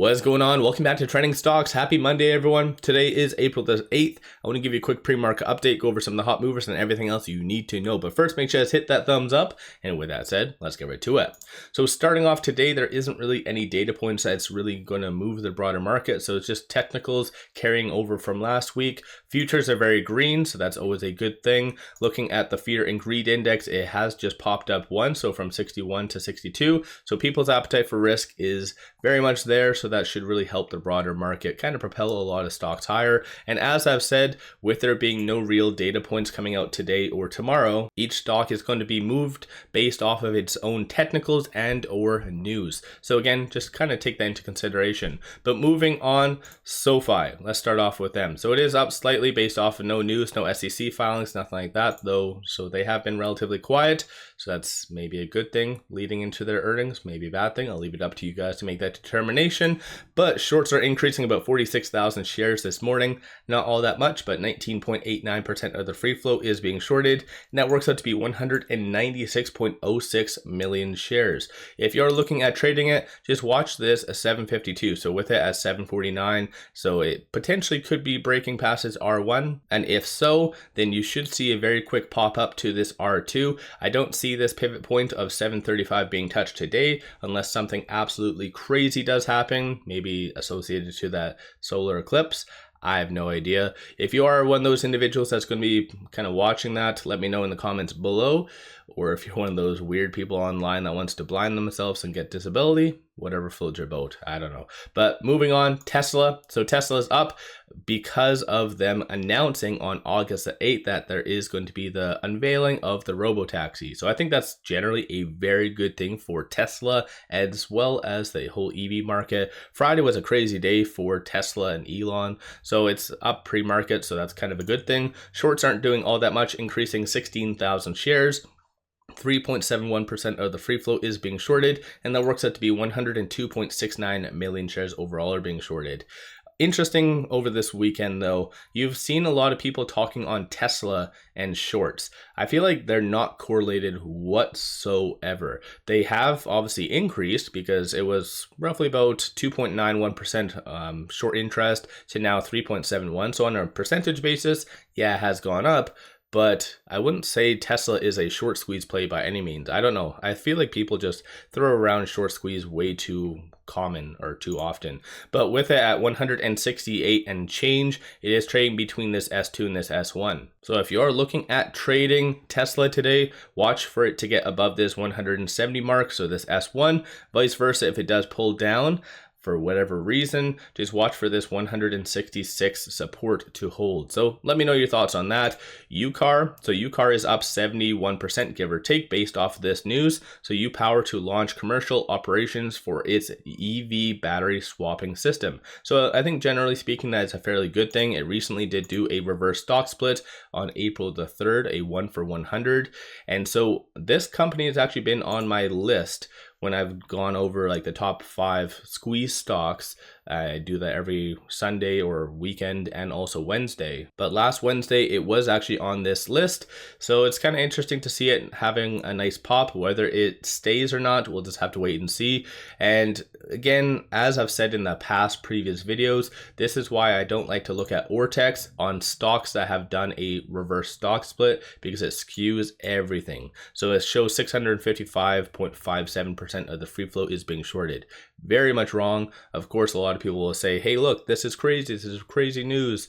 What's going on? Welcome back to Trending Stocks. Happy Monday, everyone. Today is April the 8th. I want to give you a quick pre-market update, go over some of the hot movers and everything else you need to know. But first, make sure to hit that thumbs up. And with that said, let's get right to it. So starting off today, there isn't really any data points that's really going to move the broader market. So it's just technicals carrying over from last week. Futures are very green, so that's always a good thing. Looking at the fear and greed index, it has just popped up one, so from 61 to 62. So people's appetite for risk is very much there. So that should really help the broader market kind of propel a lot of stocks higher. And as I've said, with there being no real data points coming out today or tomorrow, each stock is going to be moved based off of its own technicals and or news. So again, just kind of take that into consideration. But moving on, SOFI, let's start off with them. So it is up slightly based off of no news, no SEC filings, nothing like that though. So they have been relatively quiet. So that's maybe a good thing leading into their earnings, maybe a bad thing. I'll leave it up to you guys to make that determination. But shorts are increasing about 46,000 shares this morning. Not all that much, but 19.89% of the free float is being shorted. And that works out to be 196.06 million shares. If you're looking at trading it, just watch this at 752. So with it at 749, so it potentially could be breaking past its R1. And if so, then you should see a very quick pop up to this R2. I don't see this pivot point of 735 being touched today unless something absolutely crazy does happen, maybe associated to that solar eclipse. I have no idea. If you are one of those individuals that's going to be kind of watching that, let me know in the comments below. Or if you're one of those weird people online that wants to blind themselves and get disability, whatever floats your boat, I don't know. But moving on, Tesla. So Tesla is up because of them announcing on August the 8th that there is going to be the unveiling of the robotaxi. So I think that's generally a very good thing for Tesla as well as the whole EV market. Friday was a crazy day for Tesla and Elon. So it's up pre-market, so that's kind of a good thing. Shorts aren't doing all that much, increasing 16,000 shares. 3.71% of the free float is being shorted, and that works out to be 102.69 million shares overall are being shorted. Interesting over this weekend though, you've seen a lot of people talking on Tesla and shorts. I feel like they're not correlated whatsoever. They have obviously increased because it was roughly about 2.91% short interest to now 3.71. So on a percentage basis, yeah, it has gone up. But I wouldn't say Tesla is a short squeeze play by any means. I don't know. I feel like people just throw around short squeeze way too common or too often. But with it at 168 and change, it is trading between this S2 and this S1. So if you are looking at trading Tesla today, watch for it to get above this 170 mark. So this S1, vice versa, if it does pull down, for whatever reason, just watch for this 166 support to hold. So let me know your thoughts on that. UCAR, so UCAR is up 71% give or take based off of this news. So UPower to launch commercial operations for its EV battery swapping system. So I think generally speaking that is a fairly good thing. It recently did do a reverse stock split on April the 3rd, a 1-for-100. And so this company has actually been on my list when I've gone over like the top 5 squeeze stocks. I do that every Sunday or weekend and also Wednesday. But last Wednesday, it was actually on this list. So it's kind of interesting to see it having a nice pop. Whether it stays or not, we'll just have to wait and see. And again, as I've said in the past previous videos, this is why I don't like to look at ortex on stocks that have done a reverse stock split, because it skews everything. So it shows 655.57% of the free float is being shorted. Very much wrong. Of course, a lot of people will say, hey, look, this is crazy. This is crazy news.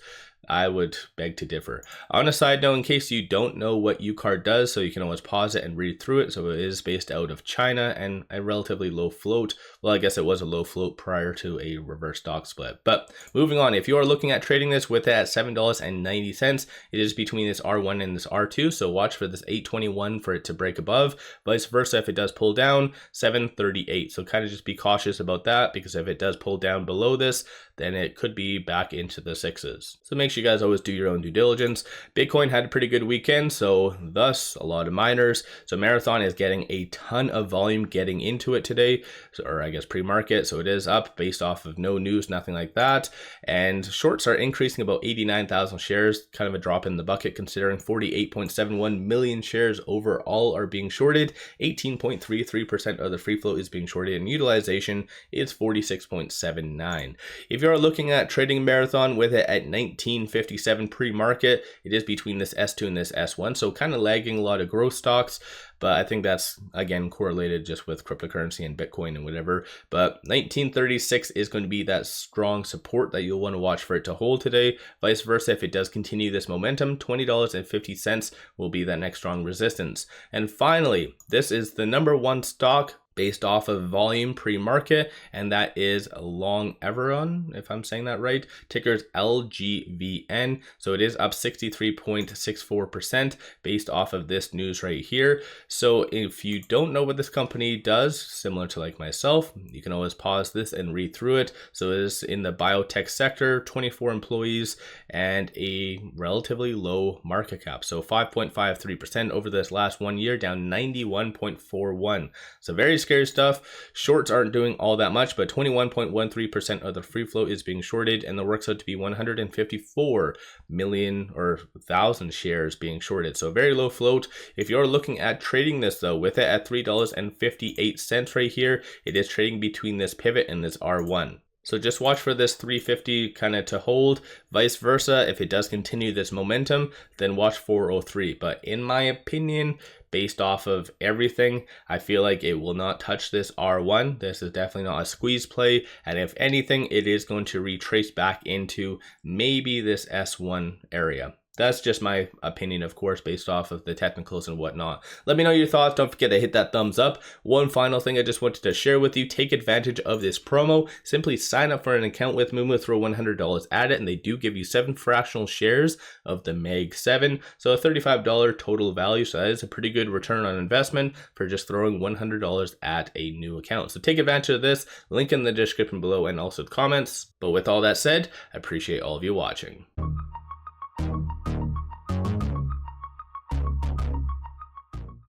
I would beg to differ. On a side note, in case you don't know what UCAR does, so you can always pause it and read through it. So it is based out of China and a relatively low float. Well, I guess it was a low float prior to a reverse stock split. But moving on, if you are looking at trading this with it at $7.90, it is between this R1 and this R2. So watch for this 821 for it to break above. Vice versa, if it does pull down, 738. So kind of just be cautious about that, because if it does pull down below this, then it could be back into the 6s. So make sure you guys always do your own due diligence. Bitcoin had a pretty good weekend, so thus a lot of miners. So Marathon is getting a ton of volume getting into it today, or I guess pre-market. So it is up based off of no news, nothing like that. And shorts are increasing about 89,000 shares, kind of a drop in the bucket considering 48.71 million shares overall are being shorted. 18.33% of the free float is being shorted, and utilization is 46.79. If you're looking at trading Marathon with it at 1957 pre-market, it is between this S2 and this S1, so kind of lagging a lot of growth stocks. But I think that's, again, correlated just with cryptocurrency and Bitcoin and whatever. But 1936 is going to be that strong support that you'll want to watch for it to hold today. Vice versa, if it does continue this momentum, $20.50 will be that next strong resistance. And finally, this is the number one stock based off of volume pre-market, and that is LUNR, if I'm saying that right. Ticker's LGVN. So it is up 63.64% based off of this news right here. So if you don't know what this company does, similar to like myself, you can always pause this and read through it. So it is in the biotech sector, 24 employees, and a relatively low market cap. So 5.53% over this last 1 year, down 91.41. So very scary stuff. Shorts aren't doing all that much, but 21.13% of the free float is being shorted, and there works out to be 154 million or 1,000 shares being shorted. So very low float. If you're looking at trading this though, with it at $3.58 right here, it is trading between this pivot and this R1. So just watch for this 350 kind of to hold. Vice versa, if it does continue this momentum, then watch 403. But in my opinion, based off of everything, I feel like it will not touch this R1. This is definitely not a squeeze play. And if anything, it is going to retrace back into maybe this S1 area. That's just my opinion, of course, based off of the technicals and whatnot. Let me know your thoughts. Don't forget to hit that thumbs up. One final thing I just wanted to share with you. Take advantage of this promo. Simply sign up for an account with MULN MULN, throw $100 at it, and they do give you 7 fractional shares of the Mag 7. So a $35 total value. So that is a pretty good return on investment for just throwing $100 at a new account. So take advantage of this. Link in the description below and also the comments. But with all that said, I appreciate all of you watching.